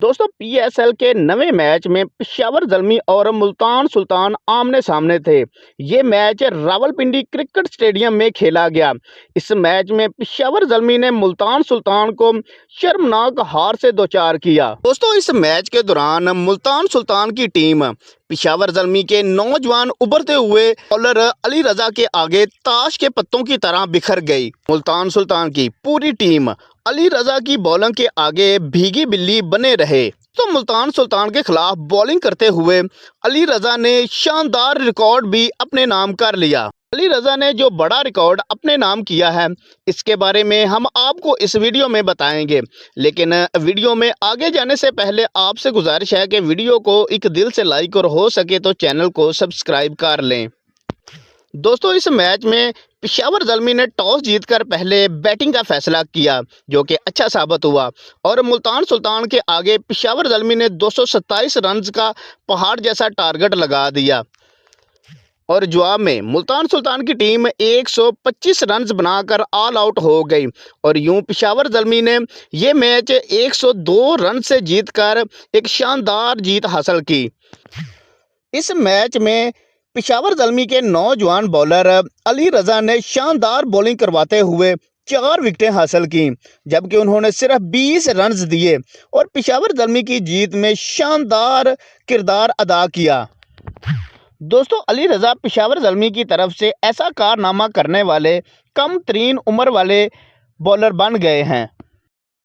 दोस्तों पीएसएल के नवे मैच में पेशावर ज़ल्मी और मुल्तान सुल्तान आमने सामने थे। ये मैच रावलपिंडी क्रिकेट स्टेडियम में खेला गया। इस मैच में पेशावर ज़ल्मी ने मुल्तान सुल्तान को शर्मनाक हार से दो चार किया। दोस्तों इस मैच के दौरान मुल्तान सुल्तान की टीम पेशावर ज़ल्मी के नौजवान उभरते हुए बॉलर अली रजा के आगे ताश के पत्तों की तरह बिखर गई। मुल्तान सुल्तान की पूरी टीम अली रजा की बॉलिंग के आगे भीगी बिल्ली बने रहे। तो मुल्तान सुल्तान के खिलाफ बॉलिंग करते हुए अली रजा ने शानदार रिकॉर्ड भी अपने नाम कर लिया। अली रजा ने जो बड़ा रिकॉर्ड अपने नाम किया है इसके बारे में हम आपको इस वीडियो में बताएंगे, लेकिन वीडियो में आगे जाने से पहले आपसे गुजारिश है कि वीडियो को एक दिल से लाइक और हो सके तो चैनल को सब्सक्राइब कर लें। दोस्तों इस मैच में पेशावर ज़ल्मी ने टॉस जीतकर पहले बैटिंग का फैसला किया, जो कि अच्छा साबित हुआ और मुल्तान सुल्तान के आगे पेशावर ज़ल्मी ने 227 रन का पहाड़ जैसा टारगेट लगा दिया और जवाब में मुल्तान सुल्तान की टीम 125 रन बनाकर ऑल आउट हो गई और यूं पेशावर ज़ल्मी ने ये मैच 102 रन से जीतकर एक शानदार जीत हासिल की। इस मैच में पेशावर ज़ल्मी के नौजवान बॉलर अली रजा ने शानदार बॉलिंग करवाते हुए 4 विकेटें हासिल की, जबकि उन्होंने सिर्फ 20 रन दिए और पेशावर ज़ल्मी की जीत में शानदार किरदार अदा किया। दोस्तों अली रजा पेशावर ज़ल्मी की तरफ से ऐसा कारनामा करने वाले कम तरीन उम्र वाले बॉलर बन गए हैं।